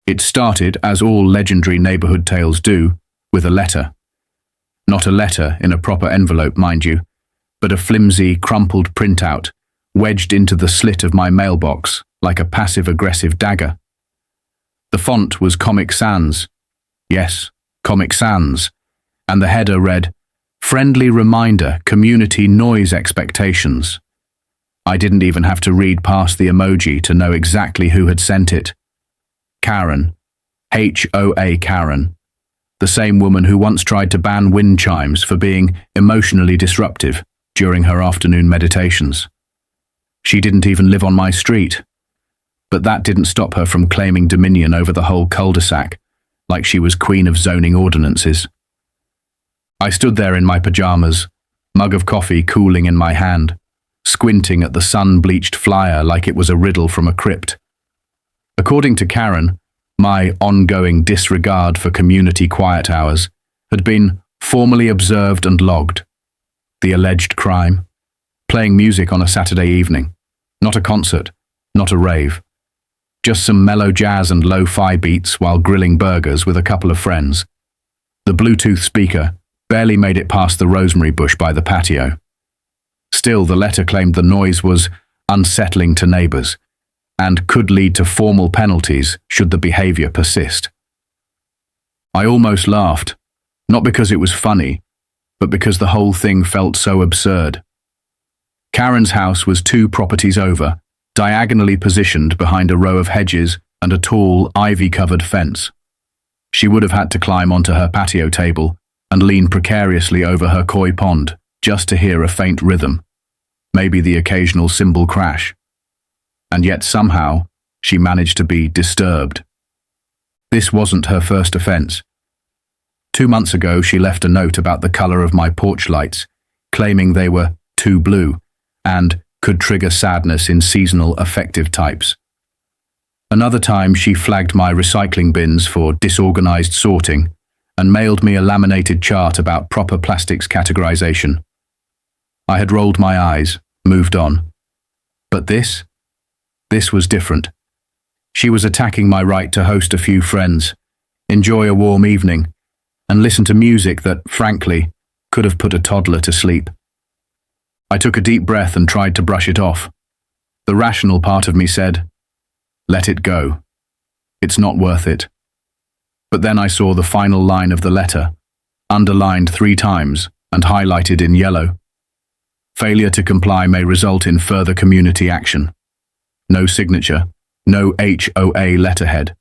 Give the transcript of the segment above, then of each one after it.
It started, as all legendary neighborhood tales do, with a letter. Not a letter in a proper envelope, mind you, but a flimsy, crumpled printout wedged into the slit of my mailbox like a passive-aggressive dagger. The font was Comic Sans. Yes, Comic Sans. And the header read, "Friendly reminder, community noise expectations." I didn't even have to read past the emoji to know exactly who had sent it. Karen. HOA Karen. The same woman who once tried to ban wind chimes for being emotionally disruptive during her afternoon meditations. She didn't even live on my street. But that didn't stop her from claiming dominion over the whole cul-de-sac, like she was queen of zoning ordinances. I stood there in my pajamas, mug of coffee cooling in my hand, squinting at the sun-bleached flyer like it was a riddle from a crypt. According to Karen, my ongoing disregard for community quiet hours had been formally observed and logged. The alleged crime? Playing music on a Saturday evening. Not a concert, not a rave. Just some mellow jazz and lo-fi beats while grilling burgers with a couple of friends. The Bluetooth speaker barely made it past the rosemary bush by the patio. Still, the letter claimed the noise was unsettling to neighbors and could lead to formal penalties should the behavior persist. I almost laughed, not because it was funny, but because the whole thing felt so absurd. Karen's house was 2 properties over, diagonally positioned behind a row of hedges and a tall, ivy-covered fence. She would have had to climb onto her patio table and lean precariously over her koi pond just to hear a faint rhythm, maybe the occasional cymbal crash. And yet somehow she managed to be disturbed. This wasn't her first offense. 2 months ago, she left a note about the color of my porch lights, claiming they were too blue and could trigger sadness in seasonal affective types. Another time, she flagged my recycling bins for disorganized sorting and mailed me a laminated chart about proper plastics categorization. I had rolled my eyes, moved on. But this was different. She was attacking my right to host a few friends, enjoy a warm evening, and listen to music that, frankly, could have put a toddler to sleep. I took a deep breath and tried to brush it off. The rational part of me said, "Let it go. It's not worth it." But then I saw the final line of the letter, underlined 3 times and highlighted in yellow. Failure to comply may result in further community action. No signature, no HOA letterhead.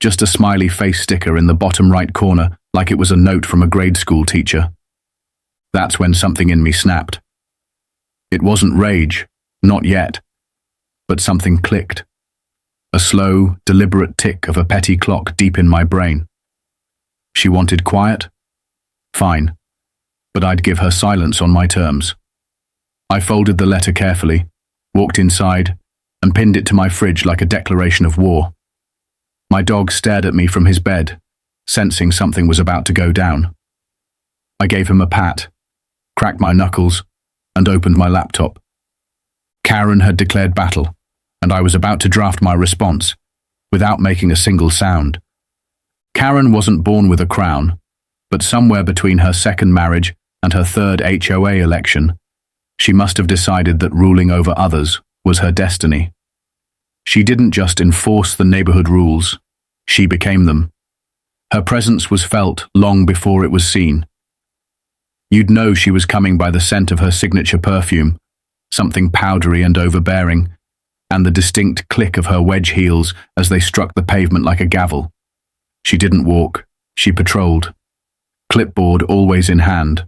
Just a smiley face sticker in the bottom right corner like it was a note from a grade school teacher. That's when something in me snapped. It wasn't rage, not yet, but something clicked. A slow, deliberate tick of a petty clock deep in my brain. She wanted quiet? Fine, but I'd give her silence on my terms. I folded the letter carefully, walked inside, and pinned it to my fridge like a declaration of war. My dog stared at me from his bed, sensing something was about to go down. I gave him a pat, cracked my knuckles, and opened my laptop. Karen had declared battle, and I was about to draft my response, without making a single sound. Karen wasn't born with a crown, but somewhere between her second marriage and her 3rd HOA election, she must have decided that ruling over others was her destiny. She didn't just enforce the neighborhood rules, she became them. Her presence was felt long before it was seen. You'd know she was coming by the scent of her signature perfume, something powdery and overbearing, and the distinct click of her wedge heels as they struck the pavement like a gavel. She didn't walk, she patrolled. Clipboard always in hand,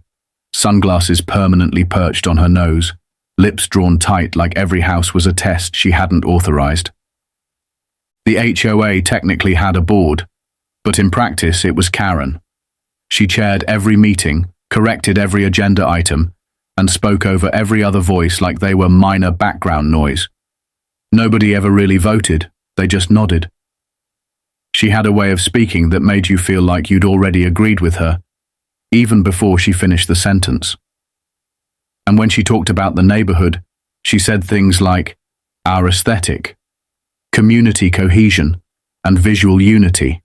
sunglasses permanently perched on her nose, lips drawn tight like every house was a test she hadn't authorized. The HOA technically had a board, but in practice it was Karen. She chaired every meeting, corrected every agenda item, and spoke over every other voice like they were minor background noise. Nobody ever really voted, they just nodded. She had a way of speaking that made you feel like you'd already agreed with her, even before she finished the sentence. And when she talked about the neighborhood, she said things like, our aesthetic, community cohesion, and visual unity,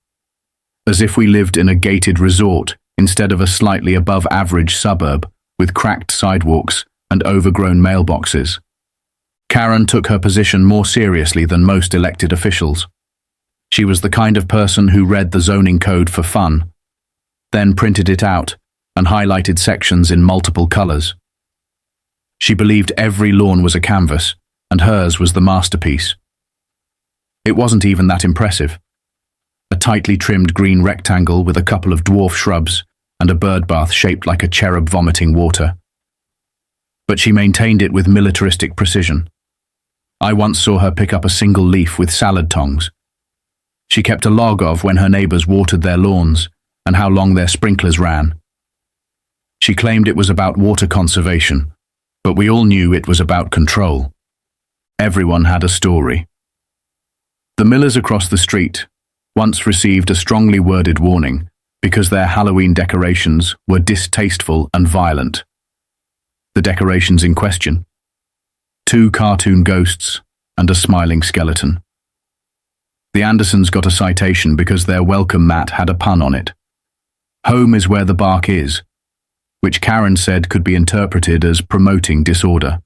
as if we lived in a gated resort instead of a slightly above-average suburb with cracked sidewalks and overgrown mailboxes. Karen took her position more seriously than most elected officials. She was the kind of person who read the zoning code for fun, then printed it out and highlighted sections in multiple colors. She believed every lawn was a canvas, and hers was the masterpiece. It wasn't even that impressive. A tightly trimmed green rectangle with a couple of dwarf shrubs and a bird bath shaped like a cherub vomiting water. But she maintained it with militaristic precision. I once saw her pick up a single leaf with salad tongs. She kept a log of when her neighbors watered their lawns and how long their sprinklers ran. She claimed it was about water conservation, but we all knew it was about control. Everyone had a story. The Millers across the street once received a strongly worded warning because their Halloween decorations were distasteful and violent. The decorations in question: 2 cartoon ghosts and a smiling skeleton. The Andersons got a citation because their welcome mat had a pun on it. Home is where the bark is, which Karen said could be interpreted as promoting disorder.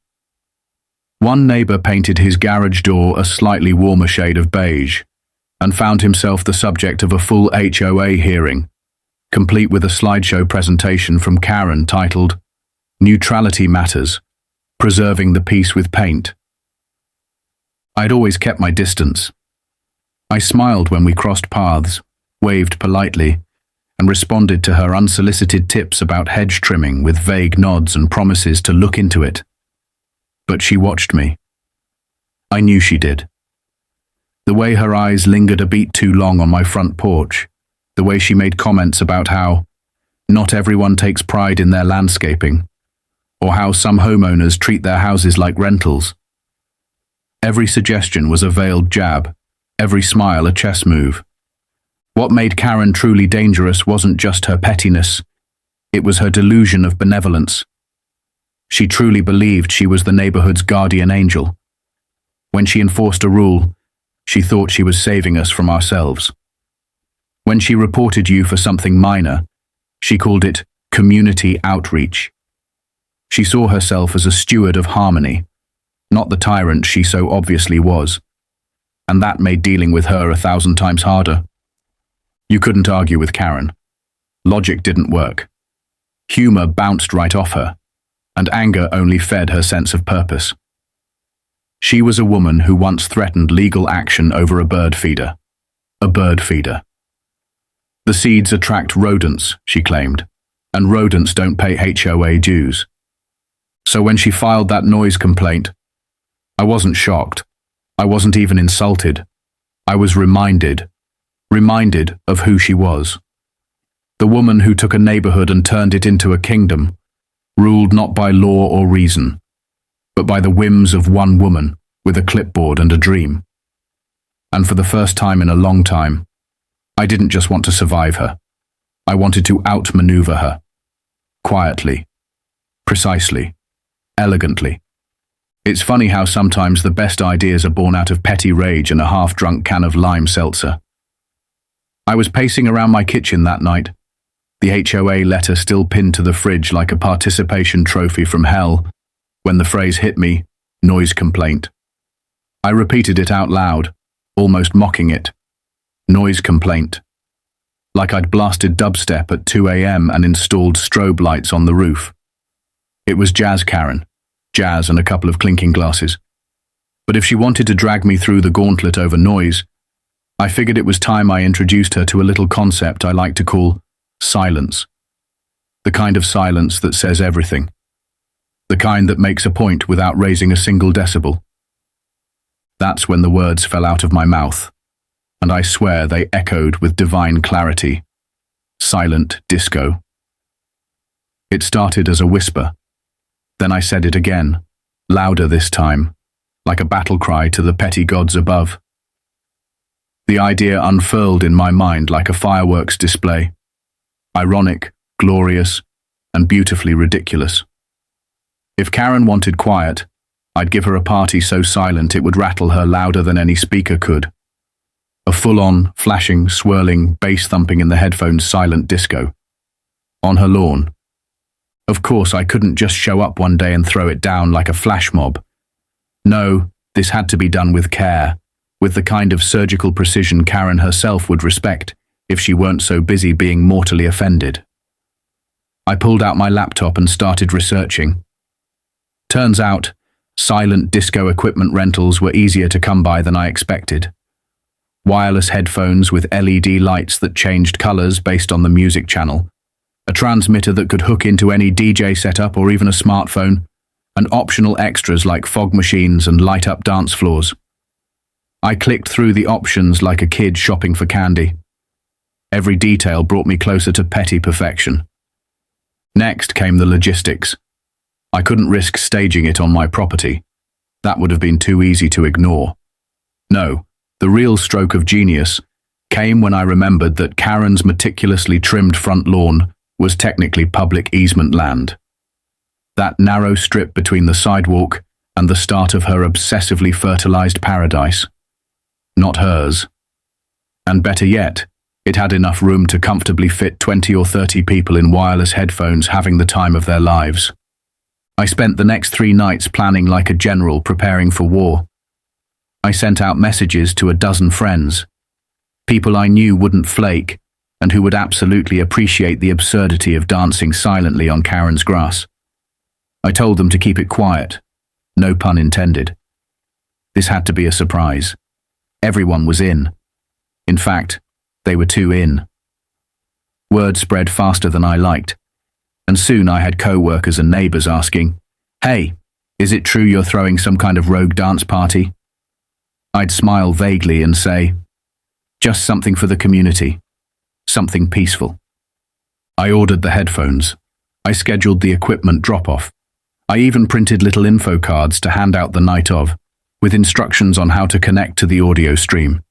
One neighbor painted his garage door a slightly warmer shade of beige and found himself the subject of a full HOA hearing, complete with a slideshow presentation from Karen titled "Neutrality Matters, Preserving the Peace with Paint." I'd always kept my distance. I smiled when we crossed paths, waved politely, and responded to her unsolicited tips about hedge trimming with vague nods and promises to look into it. But she watched me. I knew she did. The way her eyes lingered a beat too long on my front porch, the way she made comments about how not everyone takes pride in their landscaping, or how some homeowners treat their houses like rentals. Every suggestion was a veiled jab, every smile a chess move. What made Karen truly dangerous wasn't just her pettiness, it was her delusion of benevolence. She truly believed she was the neighborhood's guardian angel. When she enforced a rule, she thought she was saving us from ourselves. When she reported you for something minor, she called it community outreach. She saw herself as a steward of harmony, not the tyrant she so obviously was, and that made dealing with her 1,000 times harder. You couldn't argue with Karen. Logic didn't work. Humor bounced right off her, and anger only fed her sense of purpose. She was a woman who once threatened legal action over a bird feeder. A bird feeder. The seeds attract rodents, she claimed, and rodents don't pay HOA dues. So when she filed that noise complaint, I wasn't shocked. I wasn't even insulted. I was reminded of who she was. The woman who took a neighborhood and turned it into a kingdom, ruled not by law or reason, but by the whims of one woman with a clipboard and a dream. And for the first time in a long time, I didn't just want to survive her. I wanted to outmaneuver her. Quietly. Precisely. Elegantly. It's funny how sometimes the best ideas are born out of petty rage and a half-drunk can of lime seltzer. I was pacing around my kitchen that night, the HOA letter still pinned to the fridge like a participation trophy from hell, when the phrase hit me, noise complaint. I repeated it out loud, almost mocking it. Noise complaint. Like I'd blasted dubstep at 2 a.m. and installed strobe lights on the roof. It was jazz, Karen. Jazz and a couple of clinking glasses. But if she wanted to drag me through the gauntlet over noise, I figured it was time I introduced her to a little concept I like to call silence. The kind of silence that says everything. The kind that makes a point without raising a single decibel. That's when the words fell out of my mouth, and I swear they echoed with divine clarity. Silent disco. It started as a whisper. Then I said it again, louder this time, like a battle cry to the petty gods above. The idea unfurled in my mind like a fireworks display. Ironic, glorious, and beautifully ridiculous. If Karen wanted quiet, I'd give her a party so silent it would rattle her louder than any speaker could. A full-on, flashing, swirling, bass thumping in the headphones silent disco. On her lawn. Of course, I couldn't just show up one day and throw it down like a flash mob. No, this had to be done with care, with the kind of surgical precision Karen herself would respect if she weren't so busy being mortally offended. I pulled out my laptop and started researching. Turns out, silent disco equipment rentals were easier to come by than I expected. Wireless headphones with LED lights that changed colors based on the music channel, a transmitter that could hook into any DJ setup or even a smartphone, and optional extras like fog machines and light-up dance floors. I clicked through the options like a kid shopping for candy. Every detail brought me closer to petty perfection. Next came the logistics. I couldn't risk staging it on my property. That would have been too easy to ignore. No, the real stroke of genius came when I remembered that Karen's meticulously trimmed front lawn was technically public easement land. That narrow strip between the sidewalk and the start of her obsessively fertilized paradise. Not hers. And better yet, it had enough room to comfortably fit 20 or 30 people in wireless headphones having the time of their lives. I spent the next 3 nights planning like a general preparing for war. I sent out messages to a dozen friends, people I knew wouldn't flake and who would absolutely appreciate the absurdity of dancing silently on Karen's grass. I told them to keep it quiet, no pun intended. This had to be a surprise. Everyone was in. In fact, they were too in. Word spread faster than I liked, and soon I had co-workers and neighbors asking, "Hey, is it true you're throwing some kind of rogue dance party?" I'd smile vaguely and say, "Just something for the community. Something peaceful." I ordered the headphones. I scheduled the equipment drop-off. I even printed little info cards to hand out the night of, with instructions on how to connect to the audio stream,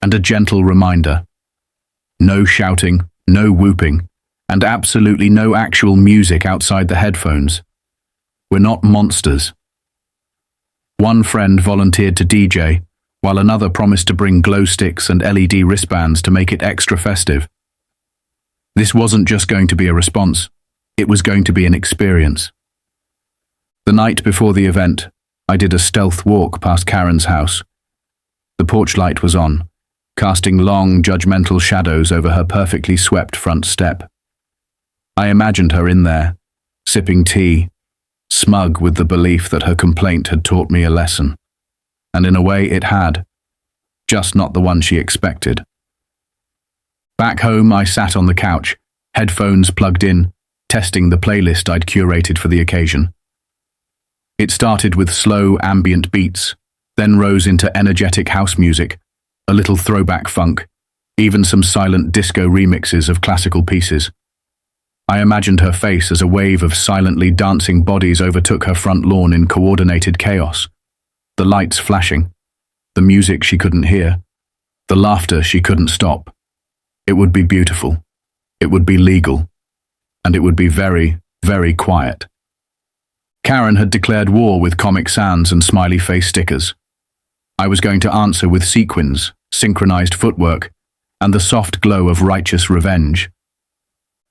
and a gentle reminder. No shouting, no whooping, and absolutely no actual music outside the headphones. We're not monsters. One friend volunteered to DJ, while another promised to bring glow sticks and LED wristbands to make it extra festive. This wasn't just going to be a response, it was going to be an experience. The night before the event, I did a stealth walk past Karen's house. The porch light was on, casting long, judgmental shadows over her perfectly swept front step. I imagined her in there, sipping tea, smug with the belief that her complaint had taught me a lesson. And in a way it had, just not the one she expected. Back home, I sat on the couch, headphones plugged in, testing the playlist I'd curated for the occasion. It started with slow, ambient beats, then rose into energetic house music, a little throwback funk, even some silent disco remixes of classical pieces. I imagined her face as a wave of silently dancing bodies overtook her front lawn in coordinated chaos. The lights flashing, the music she couldn't hear, the laughter she couldn't stop. It would be beautiful, it would be legal, and it would be very, very quiet. Karen had declared war with Comic Sans and smiley face stickers. I was going to answer with sequins, synchronized footwork, and the soft glow of righteous revenge.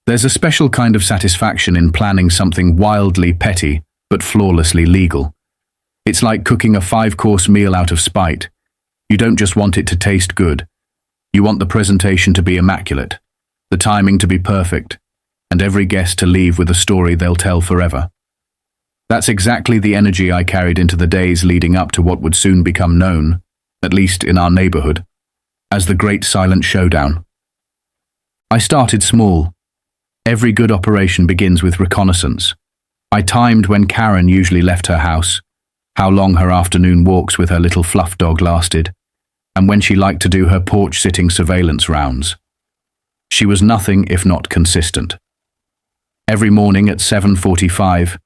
There's a special kind of satisfaction in planning something wildly petty but flawlessly legal. It's like cooking a 5-course meal out of spite. You don't just want it to taste good. You want the presentation to be immaculate, the timing to be perfect, and every guest to leave with a story they'll tell forever. That's exactly the energy I carried into the days leading up to what would soon become known, at least in our neighborhood, as the Great Silent Showdown. I started small. Every good operation begins with reconnaissance. I timed when Karen usually left her house, how long her afternoon walks with her little fluff dog lasted, and when she liked to do her porch-sitting surveillance rounds. She was nothing if not consistent. Every morning at 7:45,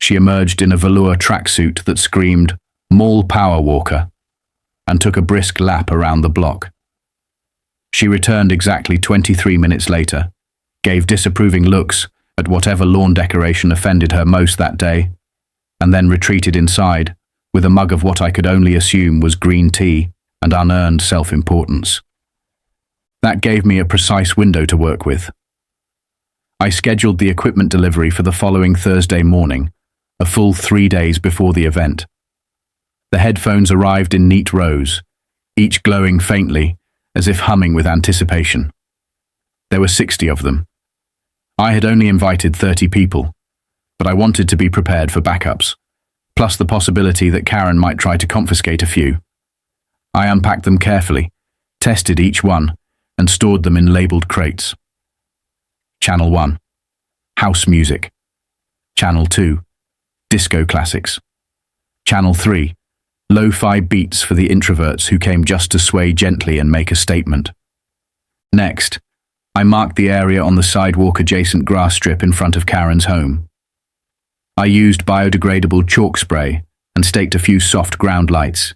she emerged in a velour tracksuit that screamed, "Mall Power Walker," and took a brisk lap around the block. She returned exactly 23 minutes later, gave disapproving looks at whatever lawn decoration offended her most that day, and then retreated inside with a mug of what I could only assume was green tea and unearned self-importance. That gave me a precise window to work with. I scheduled the equipment delivery for the following Thursday morning, a full 3 days before the event. The headphones arrived in neat rows, each glowing faintly, as if humming with anticipation. There were 60 of them. I had only invited 30 people, but I wanted to be prepared for backups, plus the possibility that Karen might try to confiscate a few. I unpacked them carefully, tested each one, and stored them in labeled crates. Channel 1, House Music. Channel 2, Disco Classics. Channel 3, Lo-fi beats for the introverts who came just to sway gently and make a statement. Next, I marked the area on the sidewalk adjacent grass strip in front of Karen's home. I used biodegradable chalk spray and staked a few soft ground lights.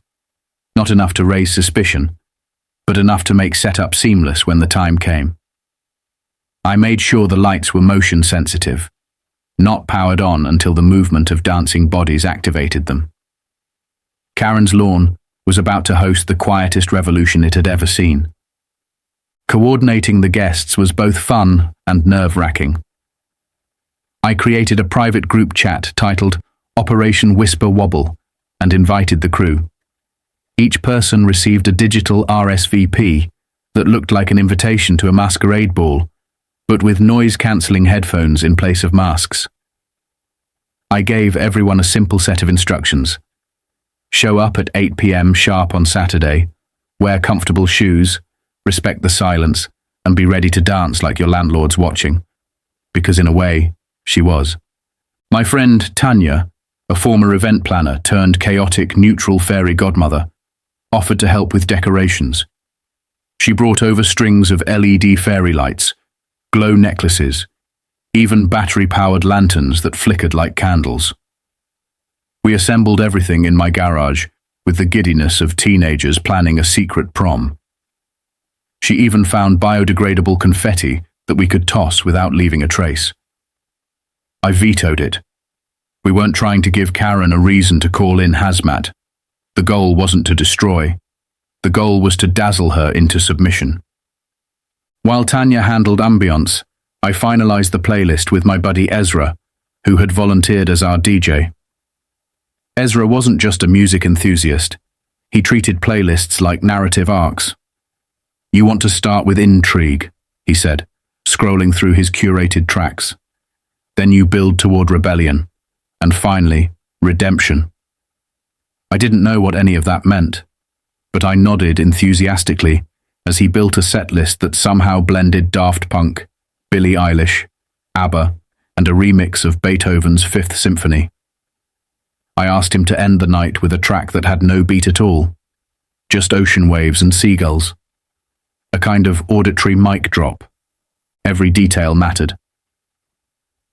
Not enough to raise suspicion, but enough to make setup seamless when the time came. I made sure the lights were motion sensitive, not powered on until the movement of dancing bodies activated them. Karen's lawn was about to host the quietest revolution it had ever seen. Coordinating the guests was both fun and nerve-wracking. I created a private group chat titled Operation Whisper Wobble and invited the crew. Each person received a digital RSVP that looked like an invitation to a masquerade ball, but with noise-cancelling headphones in place of masks. I gave everyone a simple set of instructions. Show up at 8 p.m. sharp on Saturday, wear comfortable shoes, respect the silence, and be ready to dance like your landlord's watching. Because in a way, she was. My friend Tanya, a former event planner turned chaotic neutral fairy godmother, offered to help with decorations. She brought over strings of LED fairy lights, glow necklaces, even battery-powered lanterns that flickered like candles. We assembled everything in my garage with the giddiness of teenagers planning a secret prom. She even found biodegradable confetti that we could toss without leaving a trace. I vetoed it. We weren't trying to give Karen a reason to call in hazmat. The goal wasn't to destroy. The goal was to dazzle her into submission. While Tanya handled ambience, I finalized the playlist with my buddy Ezra, who had volunteered as our DJ. Ezra wasn't just a music enthusiast. He treated playlists like narrative arcs. You want to start with intrigue, he said, scrolling through his curated tracks. Then you build toward rebellion, and finally, redemption. I didn't know what any of that meant, but I nodded enthusiastically as he built a set list that somehow blended Daft Punk, Billie Eilish, ABBA, and a remix of Beethoven's Fifth Symphony. I asked him to end the night with a track that had no beat at all, just ocean waves and seagulls. A kind of auditory mic drop. Every detail mattered.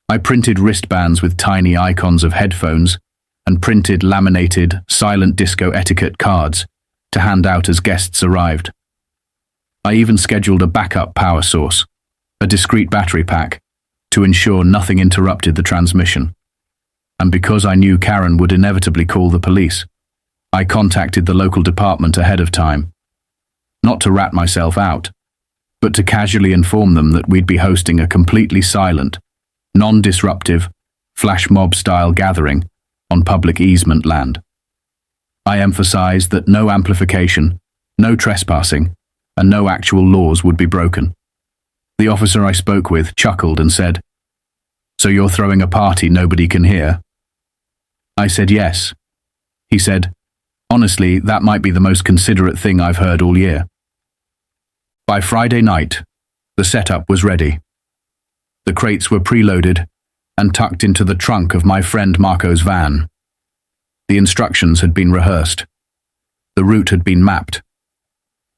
I printed wristbands with tiny icons of headphones and printed laminated silent disco etiquette cards to hand out as guests arrived. I even scheduled a backup power source, a discrete battery pack, to ensure nothing interrupted the transmission. And because I knew Karen would inevitably call the police, I contacted the local department ahead of time. Not to rat myself out, but to casually inform them that we'd be hosting a completely silent, non-disruptive, flash mob-style gathering on public easement land. I emphasized that no amplification, no trespassing, and no actual laws would be broken. The officer I spoke with chuckled and said, "So you're throwing a party nobody can hear?" I said yes. He said, "Honestly, that might be the most considerate thing I've heard all year." By Friday night, the setup was ready. The crates were preloaded and tucked into the trunk of my friend Marco's van. The instructions had been rehearsed. The route had been mapped.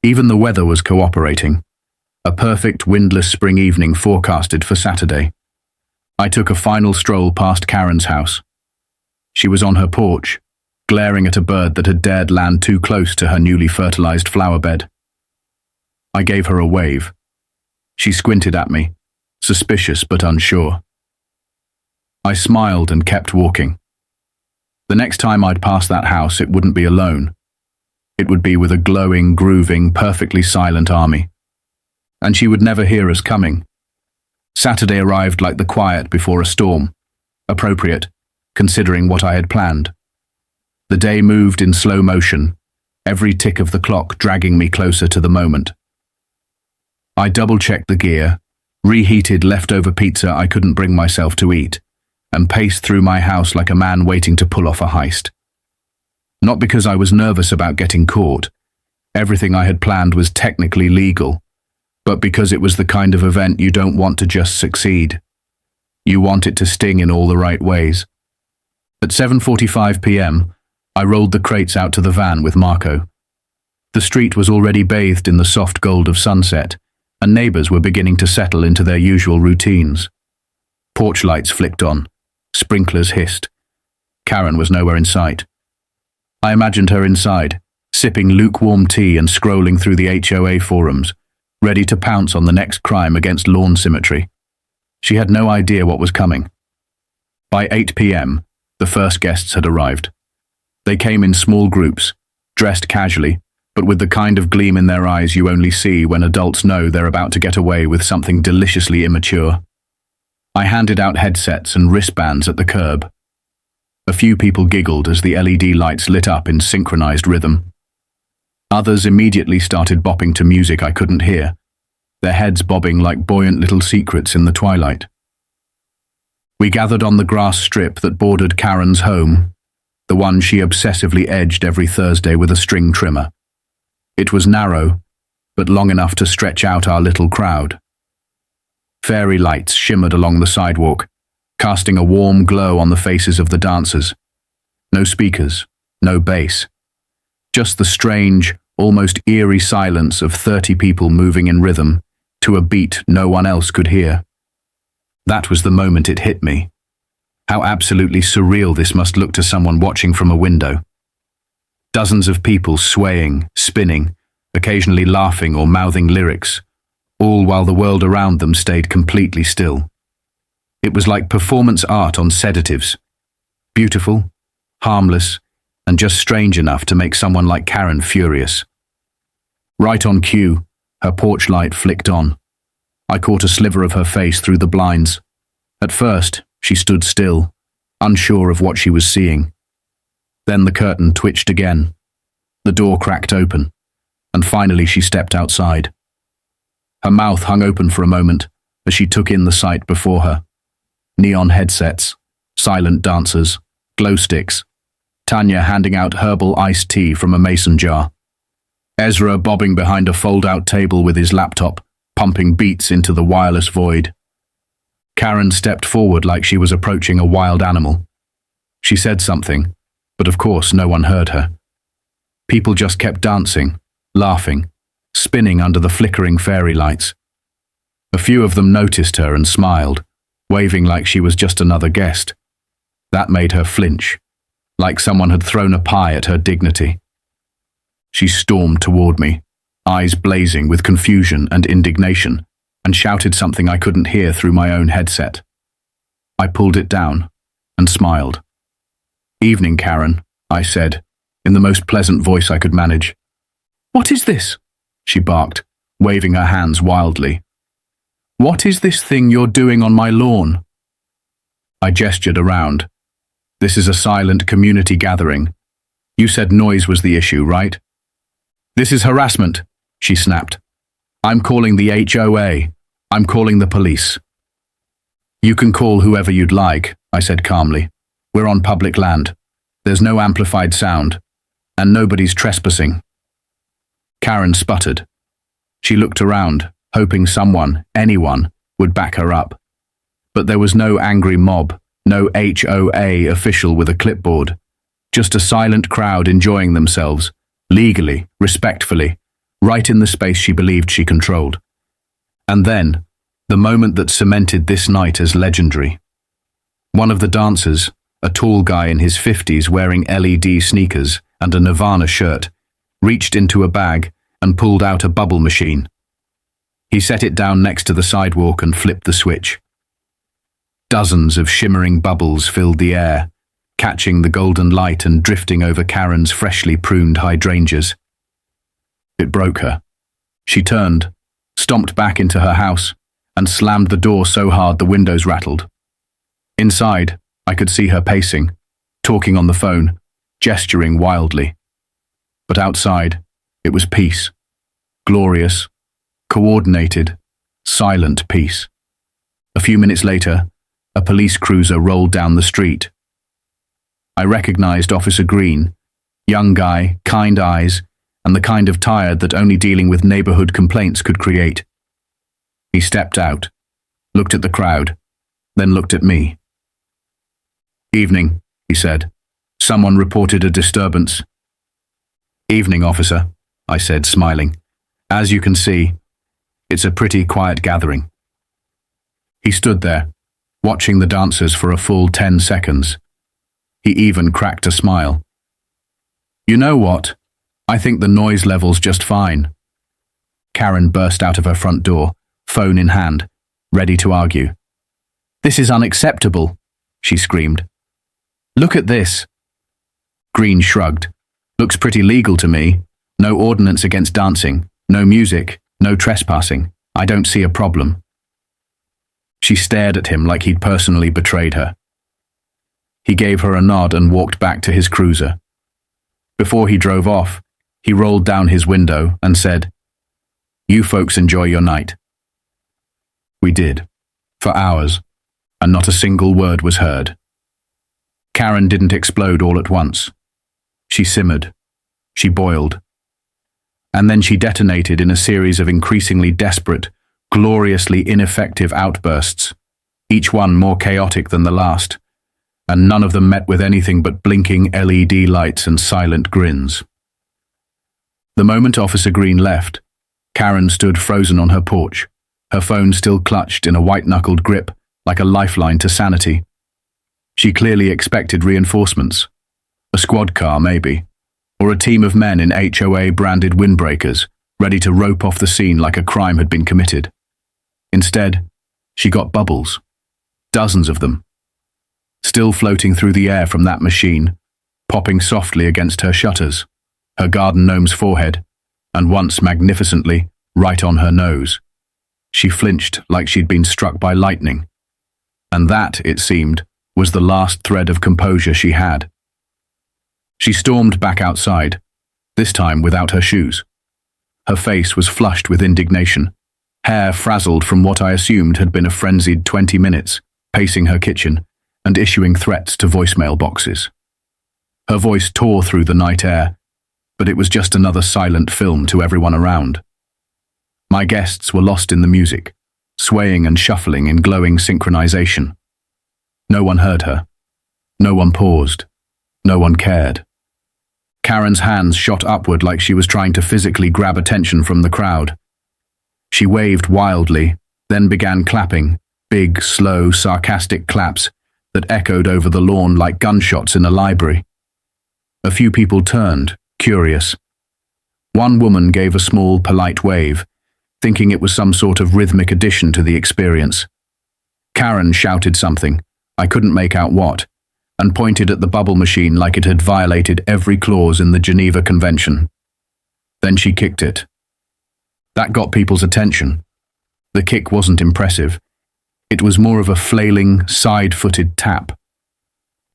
Even the weather was cooperating. A perfect windless spring evening forecasted for Saturday. I took a final stroll past Karen's house. She was on her porch, glaring at a bird that had dared land too close to her newly fertilized flower bed. I gave her a wave. She squinted at me, suspicious but unsure. I smiled and kept walking. The next time I'd pass that house, it wouldn't be alone. It would be with a glowing, grooving, perfectly silent army. and she would never hear us coming. Saturday arrived like the quiet before a storm, appropriate, considering what I had planned. The day moved in slow motion, every tick of the clock dragging me closer to the moment. I double-checked the gear, reheated leftover pizza I couldn't bring myself to eat, and paced through my house like a man waiting to pull off a heist. Not because I was nervous about getting caught. Everything I had planned was technically legal, but because it was the kind of event you don't want to just succeed. You want it to sting in all the right ways. At 7:45 p.m., I rolled the crates out to the van with Marco. The street was already bathed in the soft gold of sunset, and neighbors were beginning to settle into their usual routines. Porch lights flicked on. Sprinklers hissed. Karen was nowhere in sight. I imagined her inside, sipping lukewarm tea and scrolling through the HOA forums, ready to pounce on the next crime against lawn symmetry. She had no idea what was coming. By 8 p.m., the first guests had arrived. They came in small groups, dressed casually, but with the kind of gleam in their eyes you only see when adults know they're about to get away with something deliciously immature. I handed out headsets and wristbands at the curb. A few people giggled as the LED lights lit up in synchronized rhythm. Others immediately started bopping to music I couldn't hear, their heads bobbing like buoyant little secrets in the twilight. We gathered on the grass strip that bordered Karen's home, the one she obsessively edged every Thursday with a string trimmer. It was narrow, but long enough to stretch out our little crowd. Fairy lights shimmered along the sidewalk, casting a warm glow on the faces of the dancers. No speakers, no bass. Just the strange, almost eerie silence of 30 people moving in rhythm to a beat no one else could hear. That was the moment it hit me. How absolutely surreal this must look to someone watching from a window. Dozens of people swaying, spinning, occasionally laughing or mouthing lyrics, all while the world around them stayed completely still. It was like performance art on sedatives. Beautiful, harmless, and just strange enough to make someone like Karen furious. Right on cue, her porch light flicked on. I caught a sliver of her face through the blinds. At first, she stood still, unsure of what she was seeing. Then the curtain twitched again. The door cracked open, and finally she stepped outside. Her mouth hung open for a moment as she took in the sight before her. Neon headsets, silent dancers, glow sticks, Tanya handing out herbal iced tea from a mason jar, Ezra bobbing behind a fold-out table with his laptop, pumping beats into the wireless void. Karen stepped forward like she was approaching a wild animal. She said something, but of course no one heard her. People just kept dancing, laughing, spinning under the flickering fairy lights. A few of them noticed her and smiled, waving like she was just another guest. That made her flinch, like someone had thrown a pie at her dignity. She stormed toward me, eyes blazing with confusion and indignation, and shouted something I couldn't hear through my own headset. I pulled it down and smiled. "Evening, Karen," I said, in the most pleasant voice I could manage. "What is this?" she barked, waving her hands wildly. "What is this thing you're doing on my lawn?" I gestured around. "This is a silent community gathering. You said noise was the issue, right?" "This is harassment," she snapped. "I'm calling the HOA. I'm calling the police." "You can call whoever you'd like," I said calmly. "We're on public land. There's no amplified sound, and nobody's trespassing." Karen sputtered. She looked around, hoping someone, anyone, would back her up. But there was no angry mob, no HOA official with a clipboard, just a silent crowd enjoying themselves, legally, respectfully, right in the space she believed she controlled. And then, the moment that cemented this night as legendary. One of the dancers, a tall guy in his 50s wearing LED sneakers and a Nirvana shirt, reached into a bag and pulled out a bubble machine. He set it down next to the sidewalk and flipped the switch. Dozens of shimmering bubbles filled the air, catching the golden light and drifting over Karen's freshly pruned hydrangeas. It broke her. She turned, stomped back into her house, and slammed the door so hard the windows rattled. Inside, I could see her pacing, talking on the phone, gesturing wildly. But outside, it was peace. Glorious, coordinated, silent peace. A few minutes later, a police cruiser rolled down the street. I recognized Officer Green, young guy, kind eyes, and the kind of tired that only dealing with neighborhood complaints could create. He stepped out, looked at the crowd, then looked at me. "Evening," he said. "Someone reported a disturbance." "Evening, officer," I said, smiling. "As you can see, it's a pretty quiet gathering." He stood there, watching the dancers for a full 10 seconds. He even cracked a smile. "You know what? I think the noise level's just fine." Karen burst out of her front door, phone in hand, ready to argue. "This is unacceptable," she screamed. "Look at this." Green shrugged. "Looks pretty legal to me. No ordinance against dancing, no music, no trespassing. I don't see a problem." She stared at him like he'd personally betrayed her. He gave her a nod and walked back to his cruiser. Before he drove off, he rolled down his window and said, "You folks enjoy your night." We did, for hours, and not a single word was heard. Karen didn't explode all at once. She simmered. She boiled. And then she detonated in a series of increasingly desperate, gloriously ineffective outbursts, each one more chaotic than the last, and none of them met with anything but blinking LED lights and silent grins. The moment Officer Green left, Karen stood frozen on her porch, her phone still clutched in a white-knuckled grip like a lifeline to sanity. She clearly expected reinforcements. A squad car, maybe, or a team of men in HOA-branded windbreakers, ready to rope off the scene like a crime had been committed. Instead, she got bubbles. Dozens of them. Still floating through the air from that machine, popping softly against her shutters, her garden gnome's forehead, and once magnificently, right on her nose. She flinched like she'd been struck by lightning. And that, it seemed, was the last thread of composure she had. She stormed back outside, this time without her shoes. Her face was flushed with indignation, hair frazzled from what I assumed had been a frenzied 20 minutes, pacing her kitchen and issuing threats to voicemail boxes. Her voice tore through the night air, but it was just another silent film to everyone around. My guests were lost in the music, swaying and shuffling in glowing synchronization. No one heard her. No one paused. No one cared. Karen's hands shot upward like she was trying to physically grab attention from the crowd. She waved wildly, then began clapping, big, slow, sarcastic claps that echoed over the lawn like gunshots in a library. A few people turned, curious. One woman gave a small, polite wave, thinking it was some sort of rhythmic addition to the experience. Karen shouted something, I couldn't make out what, and pointed at the bubble machine like it had violated every clause in the Geneva Convention. Then she kicked it. That got people's attention. The kick wasn't impressive. It was more of a flailing, side-footed tap.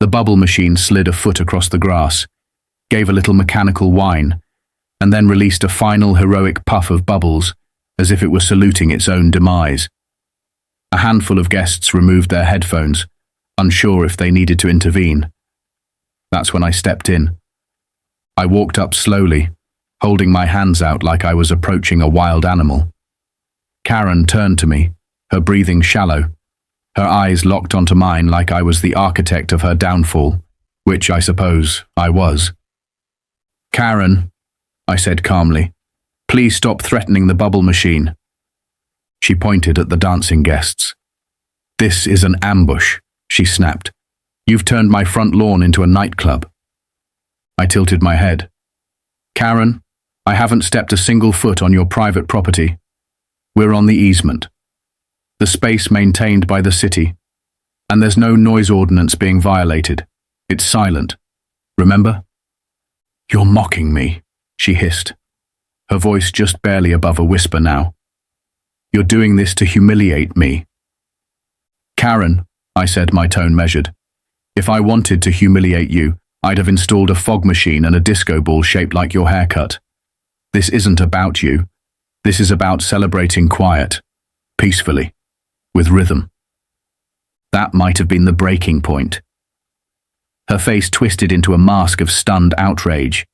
The bubble machine slid a foot across the grass, gave a little mechanical whine, and then released a final heroic puff of bubbles, as if it were saluting its own demise. A handful of guests removed their headphones, unsure if they needed to intervene. That's when I stepped in. I walked up slowly, holding my hands out like I was approaching a wild animal. Karen turned to me, her breathing shallow, her eyes locked onto mine like I was the architect of her downfall, which I suppose I was. "Karen," I said calmly, "please stop threatening the bubble machine." She pointed at the dancing guests. "This is an ambush," she snapped. "You've turned my front lawn into a nightclub." I tilted my head. "Karen, I haven't stepped a single foot on your private property. We're on the easement. The space maintained by the city. And there's no noise ordinance being violated. It's silent. Remember?" "You're mocking me," she hissed, her voice just barely above a whisper now. You're doing this to humiliate me. Karen, I said, my tone measured. If I wanted to humiliate you, I'd have installed a fog machine and a disco ball shaped like your haircut. This isn't about you. This is about celebrating quiet, peacefully, with rhythm. That might have been the breaking point. Her face twisted into a mask of stunned outrage.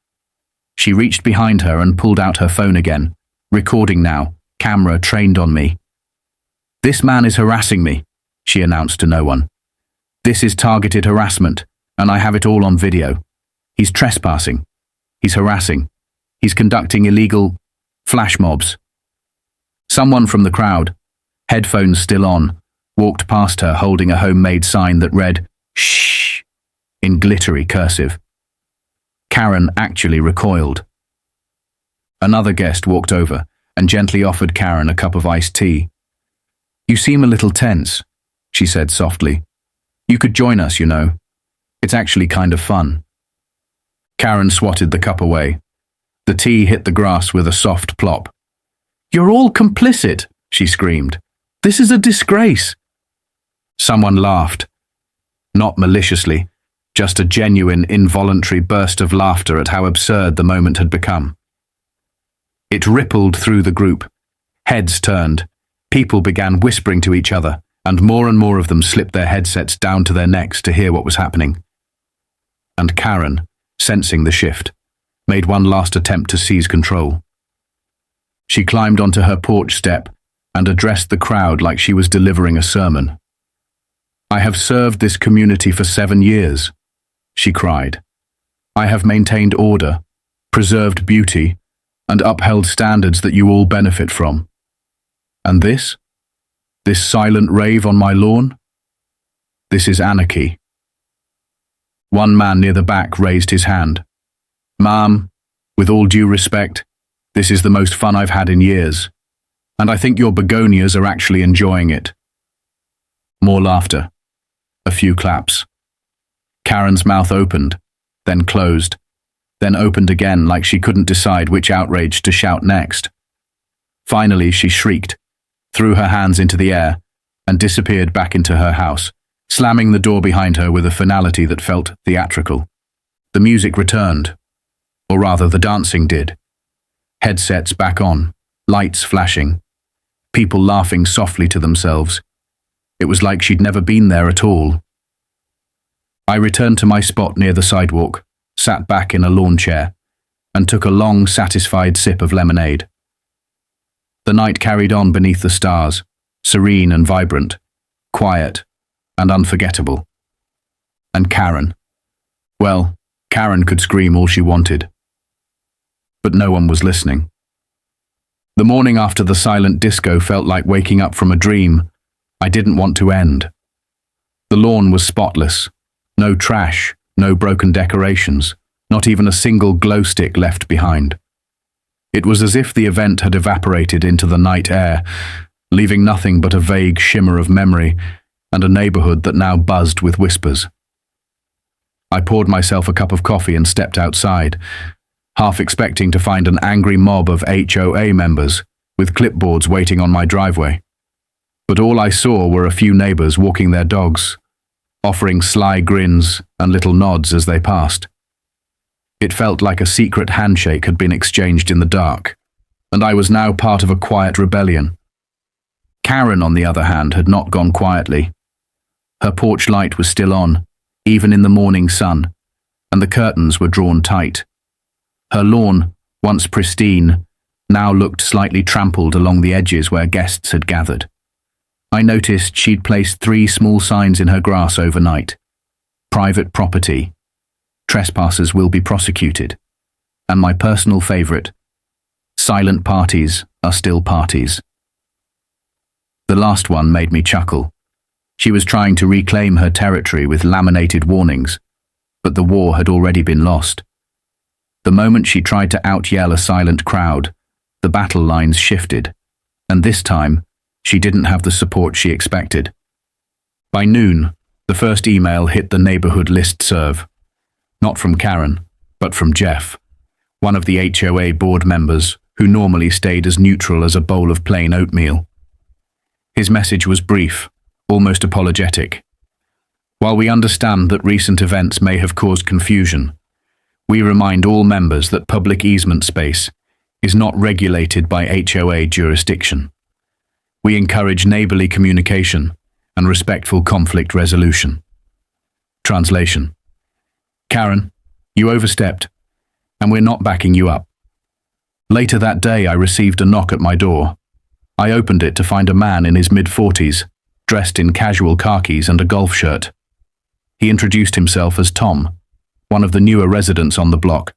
She reached behind her and pulled out her phone again, recording now, camera trained on me. This man is harassing me, she announced to no one. This is targeted harassment, and I have it all on video. He's trespassing. He's harassing. He's conducting illegal flash mobs. Someone from the crowd, headphones still on, walked past her holding a homemade sign that read, "Shh," in glittery cursive. Karen actually recoiled. Another guest walked over and gently offered Karen a cup of iced tea. "You seem a little tense," she said softly. "You could join us, you know. It's actually kind of fun." Karen swatted the cup away. The tea hit the grass with a soft plop. "You're all complicit," she screamed. "This is a disgrace." Someone laughed. Not maliciously, just a genuine, involuntary burst of laughter at how absurd the moment had become. It rippled through the group. Heads turned. People began whispering to each other, and more of them slipped their headsets down to their necks to hear what was happening. And Karen, sensing the shift, made one last attempt to seize control. She climbed onto her porch step and addressed the crowd like she was delivering a sermon. "I have served this community for 7 years," she cried. "I have maintained order, preserved beauty, and upheld standards that you all benefit from. And this silent rave on my lawn? This is anarchy." One man near the back raised his hand. "Ma'am, with all due respect, this is the most fun I've had in years, and I think your begonias are actually enjoying it." More laughter. A few claps. Karen's mouth opened, then closed, then opened again like she couldn't decide which outrage to shout next. Finally, she shrieked, threw her hands into the air, and disappeared back into her house, slamming the door behind her with a finality that felt theatrical. The music returned, or rather the dancing did. Headsets back on, lights flashing, people laughing softly to themselves. It was like she'd never been there at all. I returned to my spot near the sidewalk, sat back in a lawn chair, and took a long, satisfied sip of lemonade. The night carried on beneath the stars, serene and vibrant, quiet and unforgettable. And Karen. Well, Karen could scream all she wanted. But no one was listening. The morning after the silent disco felt like waking up from a dream I didn't want to end. The lawn was spotless. No trash, no broken decorations, not even a single glow stick left behind. It was as if the event had evaporated into the night air, leaving nothing but a vague shimmer of memory and a neighborhood that now buzzed with whispers. I poured myself a cup of coffee and stepped outside, half expecting to find an angry mob of HOA members with clipboards waiting on my driveway. But all I saw were a few neighbors walking their dogs, offering sly grins and little nods as they passed. It felt like a secret handshake had been exchanged in the dark, and I was now part of a quiet rebellion. Karen, on the other hand, had not gone quietly. Her porch light was still on, even in the morning sun, and the curtains were drawn tight. Her lawn, once pristine, now looked slightly trampled along the edges where guests had gathered. I noticed she'd placed 3 small signs in her grass overnight. Private property. Trespassers will be prosecuted. And my personal favorite, silent parties are still parties. The last one made me chuckle. She was trying to reclaim her territory with laminated warnings, but the war had already been lost. The moment she tried to out-yell a silent crowd, the battle lines shifted, and this time, she didn't have the support she expected. By noon, the first email hit the neighborhood listserv. Not from Karen, but from Jeff, one of the HOA board members who normally stayed as neutral as a bowl of plain oatmeal. His message was brief, almost apologetic. While we understand that recent events may have caused confusion, we remind all members that public easement space is not regulated by HOA jurisdiction. We encourage neighbourly communication and respectful conflict resolution. Translation: Karen, you overstepped, and we're not backing you up. Later that day, I received a knock at my door. I opened it to find a man in his mid-40s, dressed in casual khakis and a golf shirt. He introduced himself as Tom, one of the newer residents on the block.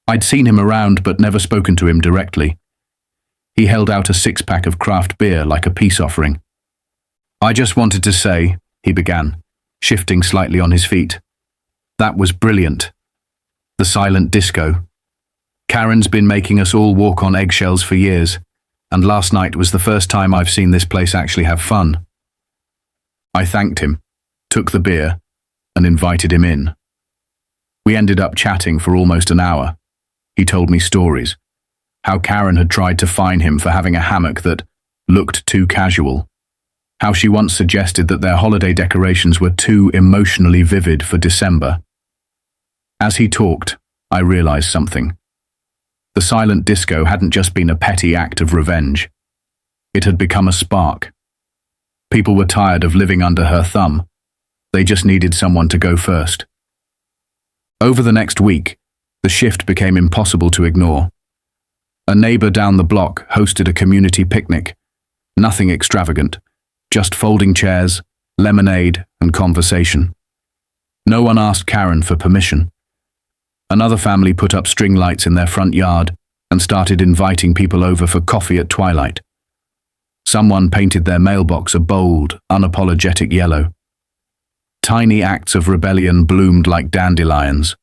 I'd seen him around but never spoken to him directly. He held out a six-pack of craft beer like a peace offering. "I just wanted to say," he began, shifting slightly on his feet, "that was brilliant. The silent disco. Karen's been making us all walk on eggshells for years, and last night was the first time I've seen this place actually have fun." I thanked him, took the beer, and invited him in. We ended up chatting for almost an hour. He told me stories, how Karen had tried to fine him for having a hammock that looked too casual, how she once suggested that their holiday decorations were too emotionally vivid for December. As he talked, I realized something. The silent disco hadn't just been a petty act of revenge. It had become a spark. People were tired of living under her thumb. They just needed someone to go first. Over the next week, the shift became impossible to ignore. A neighbor down the block hosted a community picnic. Nothing extravagant, just folding chairs, lemonade, and conversation. No one asked Karen for permission. Another family put up string lights in their front yard and started inviting people over for coffee at twilight. Someone painted their mailbox a bold, unapologetic yellow. Tiny acts of rebellion bloomed like dandelions,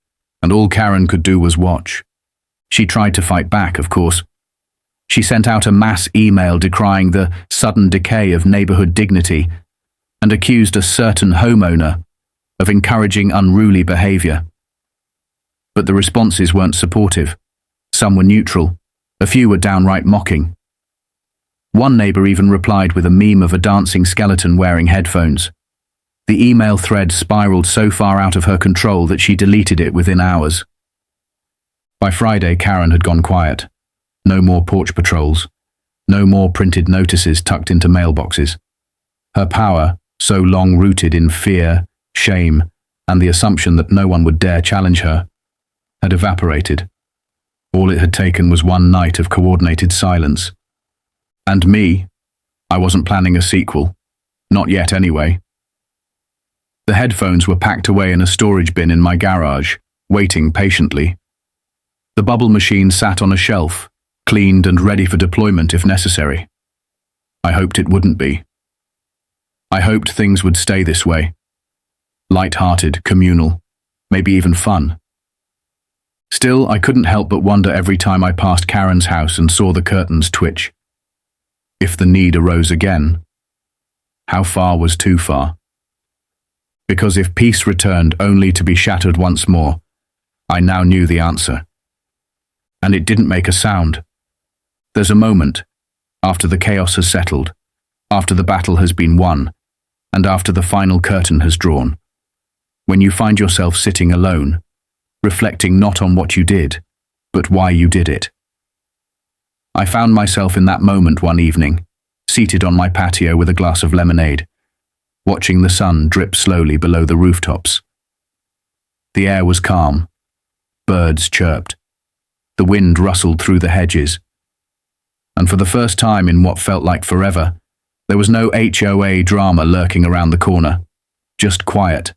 and all Karen could do was watch. She tried to fight back, of course. She sent out a mass email decrying the sudden decay of neighborhood dignity and accused a certain homeowner of encouraging unruly behavior. But the responses weren't supportive. Some were neutral. A few were downright mocking. One neighbor even replied with a meme of a dancing skeleton wearing headphones. The email thread spiraled so far out of her control that she deleted it within hours. By Friday, Karen had gone quiet. No more porch patrols. No more printed notices tucked into mailboxes. Her power, so long rooted in fear, shame, and the assumption that no one would dare challenge her, had evaporated. All it had taken was one night of coordinated silence. And me, I wasn't planning a sequel. Not yet, anyway. The headphones were packed away in a storage bin in my garage, waiting patiently. The bubble machine sat on a shelf, cleaned and ready for deployment if necessary. I hoped it wouldn't be. I hoped things would stay this way. Light-hearted, communal, maybe even fun. Still, I couldn't help but wonder every time I passed Karen's house and saw the curtains twitch. If the need arose again, how far was too far? Because if peace returned only to be shattered once more, I now knew the answer. And it didn't make a sound. There's a moment, after the chaos has settled, after the battle has been won, and after the final curtain has drawn, when you find yourself sitting alone, reflecting not on what you did, but why you did it. I found myself in that moment one evening, seated on my patio with a glass of lemonade, watching the sun drip slowly below the rooftops. The air was calm. Birds chirped. The wind rustled through the hedges. And for the first time in what felt like forever, there was no HOA drama lurking around the corner. Just quiet.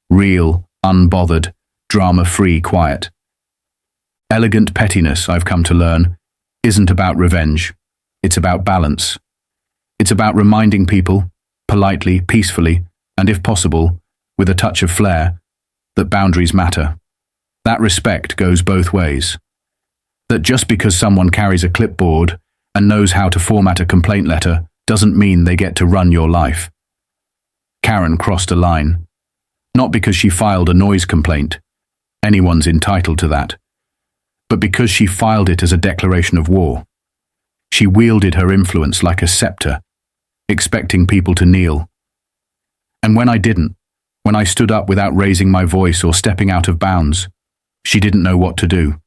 Real, unbothered, drama-free quiet. Elegant pettiness, I've come to learn, isn't about revenge. It's about balance. It's about reminding people, politely, peacefully, and if possible, with a touch of flair, that boundaries matter. That respect goes both ways. That just because someone carries a clipboard and knows how to format a complaint letter doesn't mean they get to run your life. Karen crossed a line. Not because she filed a noise complaint. Anyone's entitled to that. But because she filed it as a declaration of war. She wielded her influence like a scepter. expecting people to kneel. And when I didn't, when I stood up without raising my voice or stepping out of bounds, she didn't know what to do.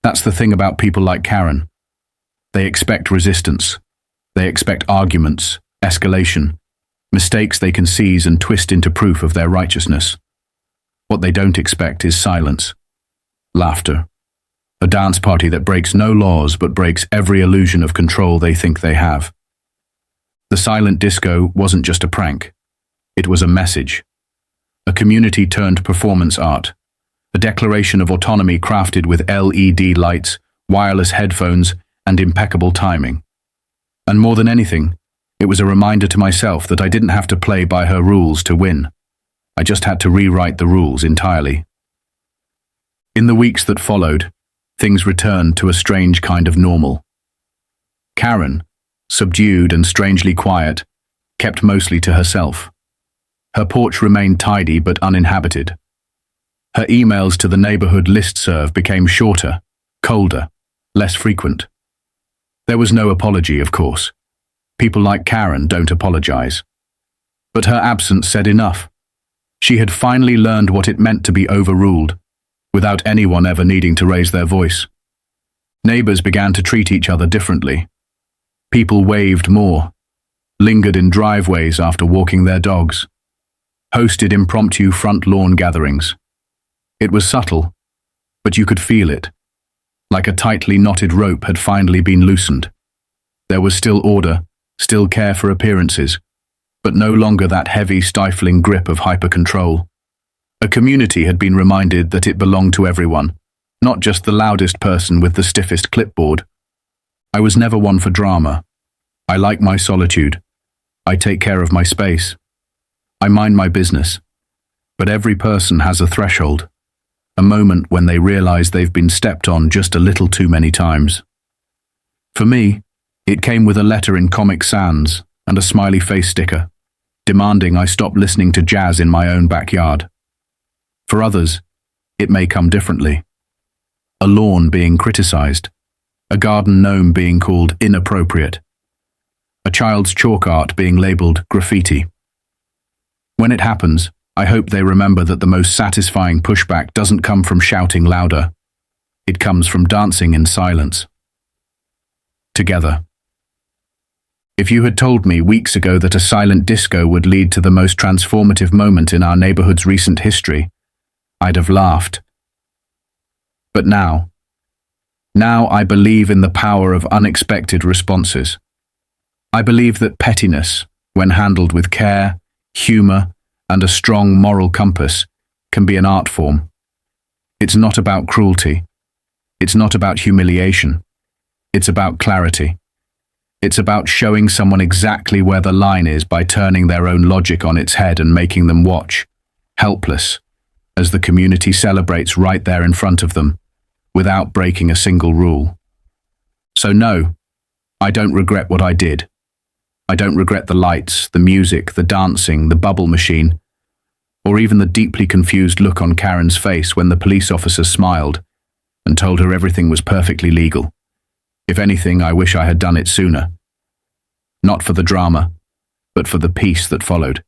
That's the thing about people like Karen. They expect resistance. They expect arguments, escalation, mistakes they can seize and twist into proof of their righteousness. What they don't expect is silence, laughter, a dance party that breaks no laws but breaks every illusion of control they think they have. The silent disco wasn't just a prank. It was a message. A community-turned performance art. A declaration of autonomy crafted with LED lights, wireless headphones, and impeccable timing. And more than anything, it was a reminder to myself that I didn't have to play by her rules to win. I just had to rewrite the rules entirely. In the weeks that followed, things returned to a strange kind of normal. Karen, subdued and strangely quiet, kept mostly to herself. Her porch remained tidy but uninhabited. Her emails to the neighborhood listserv became shorter, colder, less frequent. There was no apology, of course. People like Karen don't apologize. But her absence said enough. She had finally learned what it meant to be overruled, without anyone ever needing to raise their voice. Neighbors began to treat each other differently. People waved more, lingered in driveways after walking their dogs, hosted impromptu front lawn gatherings. It was subtle, but you could feel it. Like a tightly knotted rope had finally been loosened. There was still order, still care for appearances, but no longer that heavy, stifling grip of hyper-control. A community had been reminded that it belonged to everyone, not just the loudest person with the stiffest clipboard. I was never one for drama. I like my solitude. I take care of my space. I mind my business. But every person has a threshold, a moment when they realize they've been stepped on just a little too many times. For me, it came with a letter in Comic Sans and a smiley face sticker, demanding I stop listening to jazz in my own backyard. For others, it may come differently. A lawn being criticized, a garden gnome being called inappropriate, a child's chalk art being labeled graffiti. When it happens, I hope they remember that the most satisfying pushback doesn't come from shouting louder. It comes from dancing in silence. Together. If you had told me weeks ago that a silent disco would lead to the most transformative moment in our neighborhood's recent history, I'd have laughed. But now I believe in the power of unexpected responses. I believe that pettiness, when handled with care, humor, and a strong moral compass, can be an art form. It's not about cruelty. It's not about humiliation. It's about clarity. It's about showing someone exactly where the line is by turning their own logic on its head and making them watch, helpless, as the community celebrates right there in front of them, without breaking a single rule. So no, I don't regret what I did. I don't regret the lights, the music, the dancing, the bubble machine, or even the deeply confused look on Karen's face when the police officer smiled and told her everything was perfectly legal. If anything, I wish I had done it sooner. Not for the drama, but for the peace that followed.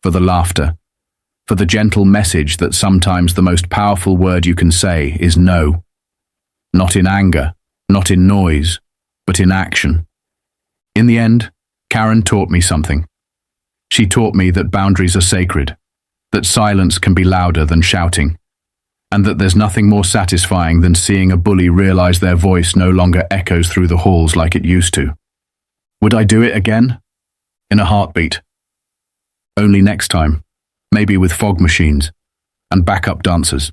For the laughter. For the gentle message that sometimes the most powerful word you can say is no. Not in anger, not in noise, but in action. In the end, Karen taught me something. She taught me that boundaries are sacred, that silence can be louder than shouting, and that there's nothing more satisfying than seeing a bully realize their voice no longer echoes through the halls like it used to. Would I do it again? In a heartbeat. Only next time, maybe with fog machines and backup dancers.